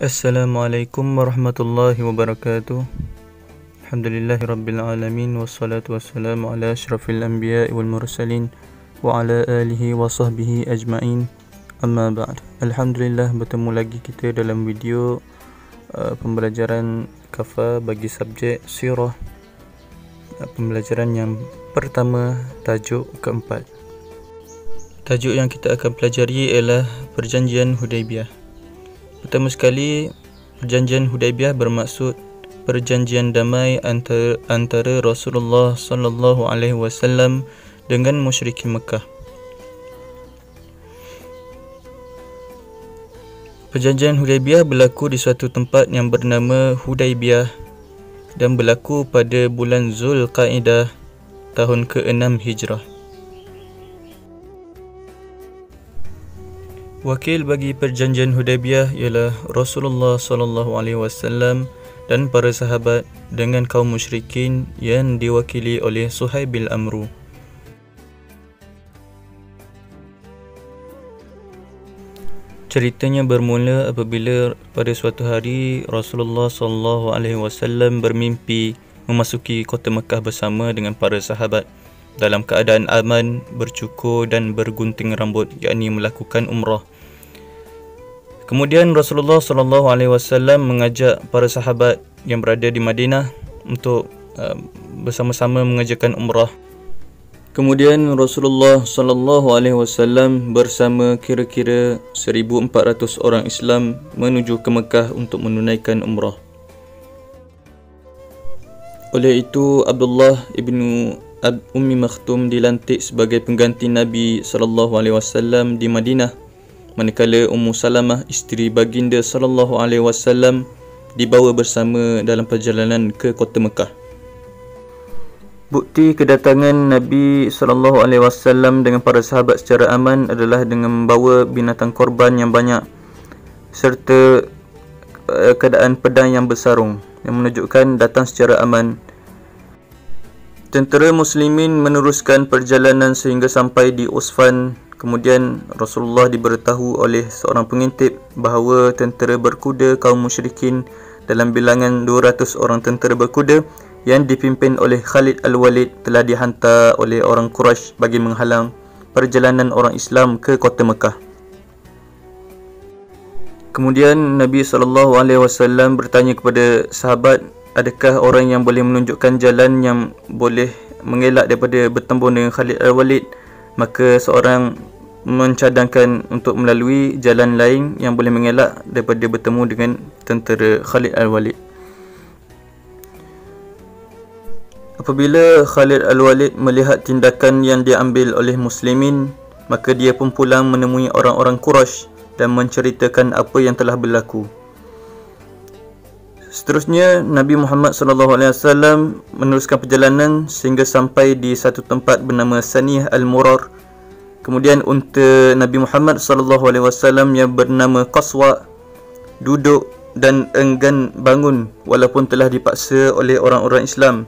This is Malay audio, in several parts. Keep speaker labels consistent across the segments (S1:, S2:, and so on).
S1: Assalamualaikum warahmatullahi wabarakatuh. Alhamdulillahirabbil wassalatu wassalamu ala asyrafil anbiya'i wal mursalin wa ala alihi wa sahbihi ajma'in. Amma ba'd. Alhamdulillah, bertemu lagi kita dalam video pembelajaran kafa bagi subjek sirah. Pembelajaran yang pertama, tajuk keempat. Tajuk yang kita akan pelajari ialah Perjanjian Hudaibiyah. Pertama sekali, Perjanjian Hudaibiyah bermaksud perjanjian damai antara Rasulullah sallallahu alaihi wasallam dengan musyrikin Mekah. Perjanjian Hudaibiyah berlaku di suatu tempat yang bernama Hudaibiyah dan berlaku pada bulan Zulqaidah tahun ke-6 Hijrah. Wakil bagi perjanjian Hudaibiyah ialah Rasulullah sallallahu alaihi wasallam dan para sahabat dengan kaum musyrikin yang diwakili oleh Suhaib bin Amru. Ceritanya bermula apabila pada suatu hari Rasulullah sallallahu alaihi wasallam bermimpi memasuki kota Mekah bersama dengan para sahabat dalam keadaan aman, bercukur dan bergunting rambut, yakni melakukan umrah. Kemudian Rasulullah sallallahu alaihi wasallam mengajak para sahabat yang berada di Madinah untuk bersama-sama mengerjakan umrah. Kemudian Rasulullah sallallahu alaihi wasallam bersama kira-kira 1400 orang Islam menuju ke Mekah untuk menunaikan umrah. Oleh itu, Abdullah ibnu Ummi Maktum dilantik sebagai pengganti Nabi sallallahu alaihi wasallam di Madinah, manakala Ummu Salamah, isteri baginda sallallahu alaihi wasallam, dibawa bersama dalam perjalanan ke kota Mekah. Bukti kedatangan Nabi sallallahu alaihi wasallam dengan para sahabat secara aman adalah dengan membawa binatang korban yang banyak serta keadaan pedang yang bersarung yang menunjukkan datang secara aman. Tentera muslimin meneruskan perjalanan sehingga sampai di Usfan. Kemudian Rasulullah diberitahu oleh seorang pengintip bahawa tentera berkuda kaum musyrikin dalam bilangan 200 orang tentera berkuda yang dipimpin oleh Khalid Al-Walid telah dihantar oleh orang Quraisy bagi menghalang perjalanan orang Islam ke kota Mekah. Kemudian Nabi SAW bertanya kepada sahabat, adakah orang yang boleh menunjukkan jalan yang boleh mengelak daripada bertembung dengan Khalid Al-Walid? Maka seorang mencadangkan untuk melalui jalan lain yang boleh mengelak daripada bertemu dengan tentera Khalid Al-Walid. Apabila Khalid Al-Walid melihat tindakan yang diambil oleh muslimin, maka dia pun pulang menemui orang-orang Quraisy dan menceritakan apa yang telah berlaku. Seterusnya, Nabi Muhammad SAW meneruskan perjalanan sehingga sampai di satu tempat bernama Saniyah Al-Murar. Kemudian unta Nabi Muhammad SAW yang bernama Qaswa duduk dan enggan bangun walaupun telah dipaksa oleh orang-orang Islam.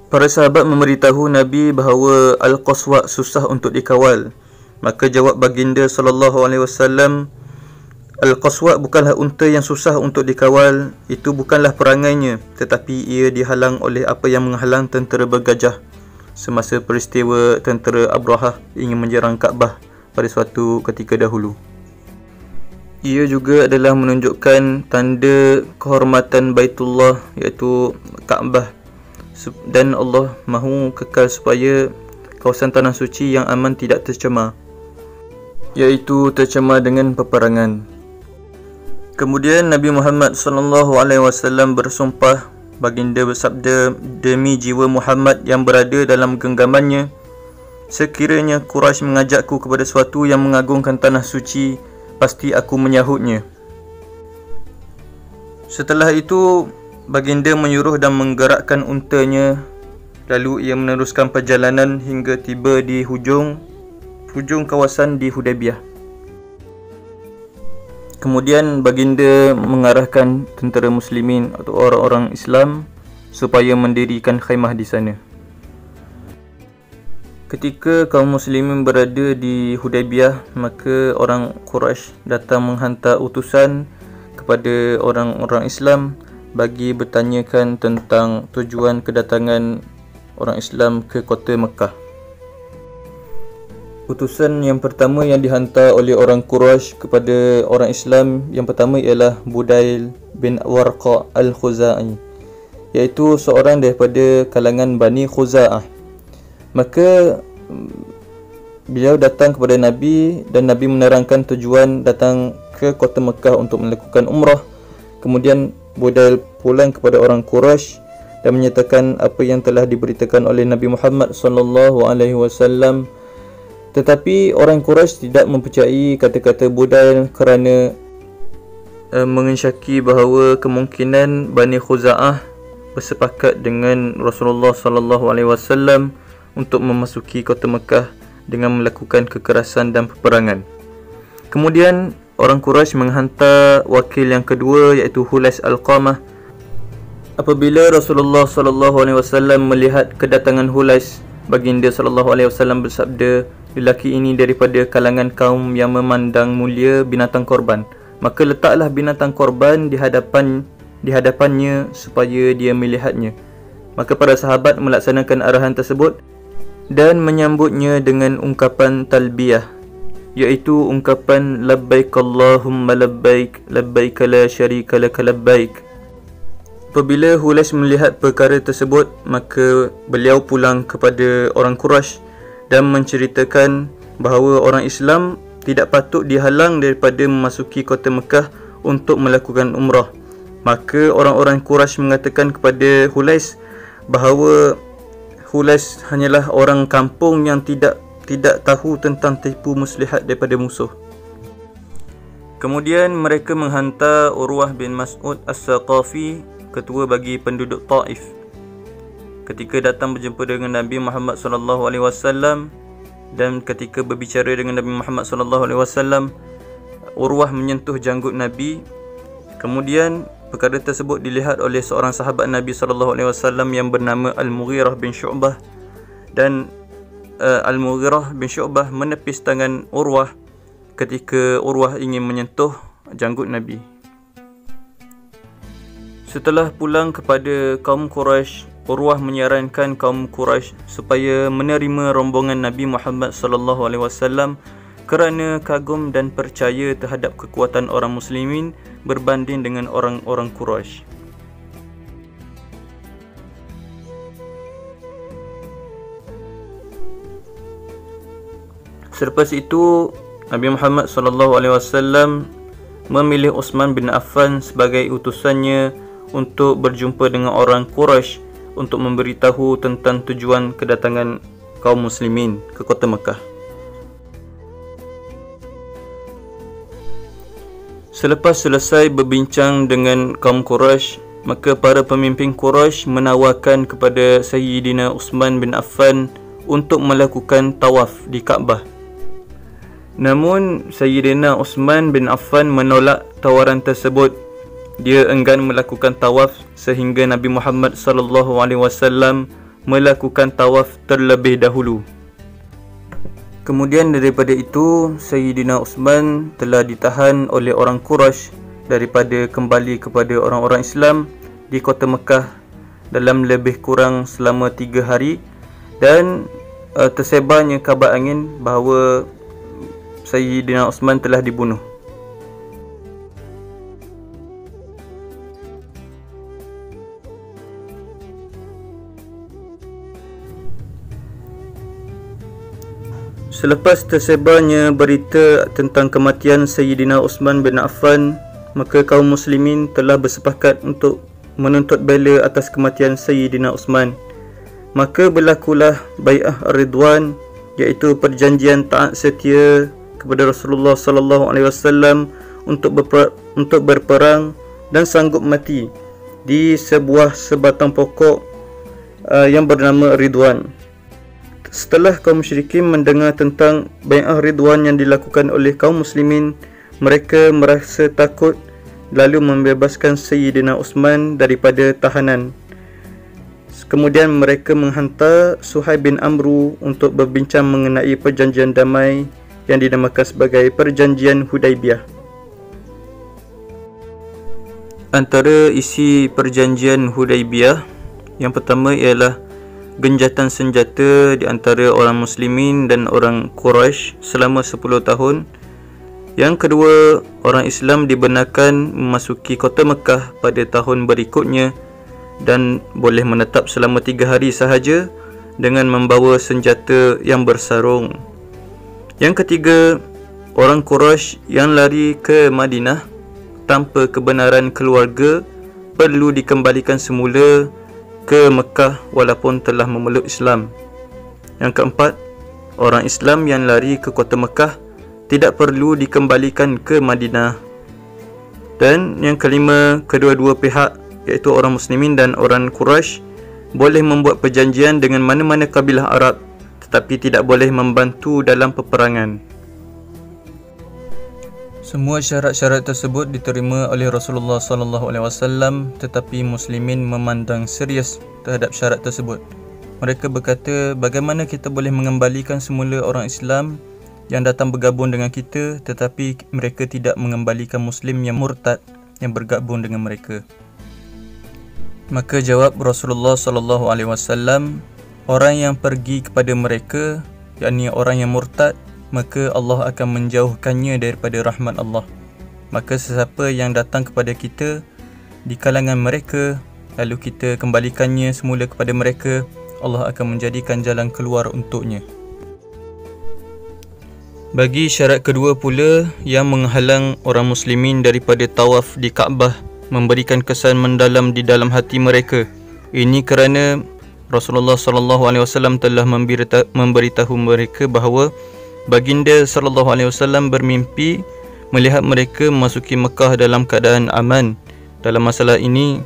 S1: Para sahabat memberitahu Nabi bahawa Al-Qaswa susah untuk dikawal. Maka jawab baginda SAW, Al-Qaswa bukanlah unta yang susah untuk dikawal, itu bukanlah perangainya, tetapi ia dihalang oleh apa yang menghalang tentera bergajah semasa peristiwa tentera Abrahah ingin menyerang Kaabah pada suatu ketika dahulu. Ia juga adalah menunjukkan tanda kehormatan Baitullah, iaitu Kaabah, dan Allah mahu kekal supaya kawasan tanah suci yang aman tidak tercemar, iaitu tercemar dengan peperangan. Kemudian Nabi Muhammad SAW bersumpah. Baginda bersabda, demi jiwa Muhammad yang berada dalam genggamannya, sekiranya Quraisy mengajakku kepada sesuatu yang mengagungkan tanah suci, pasti aku menyahutnya. Setelah itu, baginda menyuruh dan menggerakkan untanya. Lalu ia meneruskan perjalanan hingga tiba di hujung kawasan di Hudaibiyah. Kemudian baginda mengarahkan tentera muslimin atau orang-orang Islam supaya mendirikan khaimah di sana. Ketika kaum muslimin berada di Hudaybiyah, maka orang Quraisy datang menghantar utusan kepada orang-orang Islam bagi bertanyakan tentang tujuan kedatangan orang Islam ke kota Mekah. Utusan yang pertama yang dihantar oleh orang Quraisy kepada orang Islam yang pertama ialah Budail bin Warqa al-Khuzai, iaitu seorang daripada kalangan Bani Khuza'ah. Maka beliau datang kepada Nabi dan Nabi menerangkan tujuan datang ke kota Mekah untuk melakukan umrah. Kemudian Budail pulang kepada orang Quraisy dan menyatakan apa yang telah diberitakan oleh Nabi Muhammad sallallahu alaihi wasallam. Tetapi orang Quraisy tidak mempercayai kata-kata Budail kerana mengensyaki bahawa kemungkinan Bani Khuza'ah bersepakat dengan Rasulullah sallallahu alaihi wasallam untuk memasuki kota Mekah dengan melakukan kekerasan dan peperangan. Kemudian orang Quraisy menghantar wakil yang kedua, iaitu Hulais Al-Qamah. Apabila Rasulullah sallallahu alaihi wasallam melihat kedatangan Hulais, baginda sallallahu alaihi wasallam bersabda, lelaki ini daripada kalangan kaum yang memandang mulia binatang korban, maka letaklah binatang korban di hadapannya supaya dia melihatnya. Maka para sahabat melaksanakan arahan tersebut dan menyambutnya dengan ungkapan talbiyah, iaitu ungkapan labbaik Allahumma labbaik, labbaik la syarika laka labbaik. Apabila Hulais melihat perkara tersebut, maka beliau pulang kepada orang Quraisy dan menceritakan bahawa orang Islam tidak patut dihalang daripada memasuki kota Mekah untuk melakukan umrah. Maka orang-orang Quraisy mengatakan kepada Hulais bahawa Hulais hanyalah orang kampung yang tidak tahu tentang tipu muslihat daripada musuh. Kemudian mereka menghantar Urwah bin Mas'ud As-Saqafi, ketua bagi penduduk Taif. Ketika datang berjumpa dengan Nabi Muhammad sallallahu alaihi wasallam dan ketika berbicara dengan Nabi Muhammad sallallahu alaihi wasallam, Urwah menyentuh janggut Nabi. Kemudian perkara tersebut dilihat oleh seorang sahabat Nabi sallallahu alaihi wasallam yang bernama Al-Mughirah bin Syu'bah, dan Al-Mughirah bin Syu'bah menepis tangan Urwah ketika Urwah ingin menyentuh janggut Nabi. Setelah pulang kepada kaum Quraisy, Urwah menyarankan kaum Quraisy supaya menerima rombongan Nabi Muhammad sallallahu alaihi wasallam kerana kagum dan percaya terhadap kekuatan orang muslimin berbanding dengan orang-orang Quraisy. Selepas itu, Nabi Muhammad sallallahu alaihi wasallam memilih Uthman bin Affan sebagai utusannya untuk berjumpa dengan orang Quraisy untuk memberitahu tentang tujuan kedatangan kaum muslimin ke kota Mekah. Selepas selesai berbincang dengan kaum Quraisy, maka para pemimpin Quraisy menawarkan kepada Sayyidina Uthman bin Affan untuk melakukan tawaf di Kaabah. Namun Sayyidina Uthman bin Affan menolak tawaran tersebut. Dia enggan melakukan tawaf sehingga Nabi Muhammad sallallahu alaihi wasallam melakukan tawaf terlebih dahulu. Kemudian daripada itu, Sayyidina Uthman telah ditahan oleh orang Quraisy daripada kembali kepada orang-orang Islam di kota Mekah dalam lebih kurang selama 3 hari, dan tersebarnya kabar angin bahawa Sayyidina Uthman telah dibunuh. Selepas tersebarnya berita tentang kematian Sayyidina Uthman bin Affan, maka kaum muslimin telah bersepakat untuk menuntut bela atas kematian Sayyidina Uthman. Maka berlakulah Bai'ah Ar-Ridwan, iaitu perjanjian taat setia kepada Rasulullah sallallahu alaihi wasallam untuk berperang dan sanggup mati di sebuah sebatang pokok yang bernama Ridwan. Setelah kaum musyrikin mendengar tentang Bai'ah Ridwan yang dilakukan oleh kaum muslimin, mereka merasa takut lalu membebaskan Sayyidina Uthman daripada tahanan. Kemudian mereka menghantar Suhaib bin Amru untuk berbincang mengenai perjanjian damai yang dinamakan sebagai Perjanjian Hudaibiyah. Antara isi Perjanjian Hudaibiyah, yang pertama ialah genjatan senjata di antara orang muslimin dan orang Quraisy selama 10 tahun. Yang kedua, orang Islam dibenarkan memasuki kota Mekah pada tahun berikutnya dan boleh menetap selama 3 hari sahaja dengan membawa senjata yang bersarung. Yang ketiga, orang Quraisy yang lari ke Madinah tanpa kebenaran keluarga perlu dikembalikan semula ke Mekah walaupun telah memeluk Islam. Yang keempat, orang Islam yang lari ke kota Mekah tidak perlu dikembalikan ke Madinah. Dan yang kelima, kedua-dua pihak iaitu orang muslimin dan orang Quraisy boleh membuat perjanjian dengan mana-mana kabilah Arab tetapi tidak boleh membantu dalam peperangan. Semua syarat-syarat tersebut diterima oleh Rasulullah SAW, tetapi muslimin memandang serius terhadap syarat tersebut. Mereka berkata, bagaimana kita boleh mengembalikan semula orang Islam yang datang bergabung dengan kita tetapi mereka tidak mengembalikan muslim yang murtad yang bergabung dengan mereka. Maka jawab Rasulullah SAW, orang yang pergi kepada mereka, yakni orang yang murtad, maka Allah akan menjauhkannya daripada rahmat Allah. Maka sesiapa yang datang kepada kita di kalangan mereka, lalu kita kembalikannya semula kepada mereka, Allah akan menjadikan jalan keluar untuknya. Bagi syarat kedua pula yang menghalang orang muslimin daripada tawaf di Kaabah memberikan kesan mendalam di dalam hati mereka. Ini kerana Rasulullah SAW telah memberitahu mereka bahawa baginda SAW bermimpi melihat mereka memasuki Mekah dalam keadaan aman. Dalam masalah ini,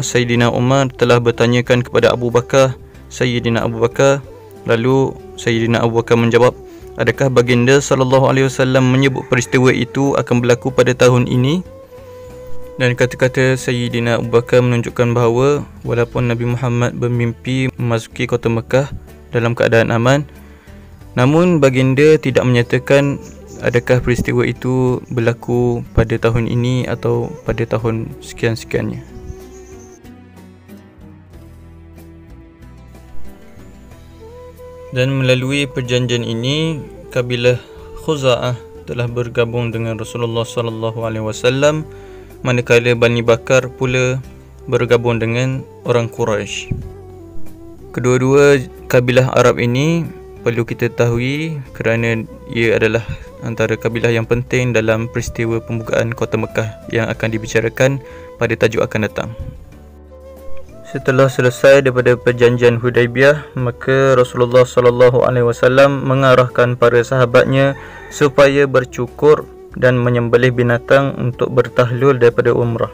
S1: Sayyidina Umar telah bertanyakan kepada Sayyidina Abu Bakar. Lalu Sayyidina Abu Bakar menjawab, adakah baginda SAW menyebut peristiwa itu akan berlaku pada tahun ini? Dan kata-kata Sayyidina Abu Bakar menunjukkan bahawa walaupun Nabi Muhammad bermimpi memasuki kota Mekah dalam keadaan aman, namun baginda tidak menyatakan adakah peristiwa itu berlaku pada tahun ini atau pada tahun sekian-sekiannya. Dan melalui perjanjian ini, kabilah Khuza'ah telah bergabung dengan Rasulullah SAW, manakala Bani Bakar pula bergabung dengan orang Quraisy. Kedua-dua kabilah Arab ini perlu kita tahui kerana ia adalah antara kabilah yang penting dalam peristiwa pembukaan kota Mekah yang akan dibicarakan pada tajuk akan datang. Setelah selesai daripada perjanjian Hudaibiyah, maka Rasulullah SAW mengarahkan para sahabatnya supaya bercukur dan menyembelih binatang untuk bertahlul daripada umrah.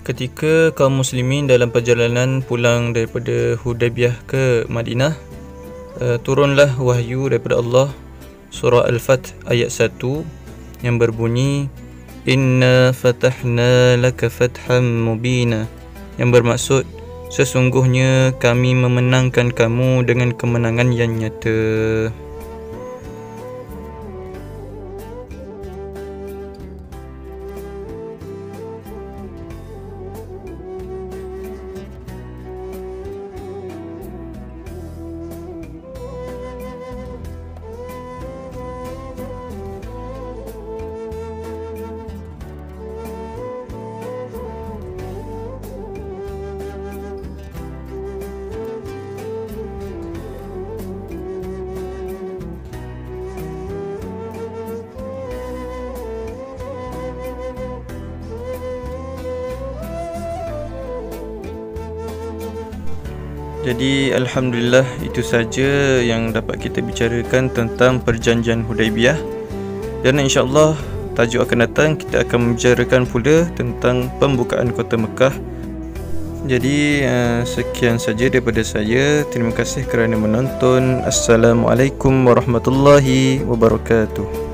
S1: Ketika kaum muslimin dalam perjalanan pulang daripada Hudaibiyah ke Madinah, turunlah wahyu daripada Allah, surah Al-Fath ayat 1 yang berbunyi, Inna fatahna laka fatham mubina, yang bermaksud sesungguhnya kami memenangkan kamu dengan kemenangan yang nyata. Jadi alhamdulillah, itu saja yang dapat kita bicarakan tentang perjanjian Hudaibiyah. Dan insya-Allah tajuk akan datang kita akan membicarakan pula tentang pembukaan kota Mekah. Jadi sekian saja daripada saya. Terima kasih kerana menonton. Assalamualaikum warahmatullahi wabarakatuh.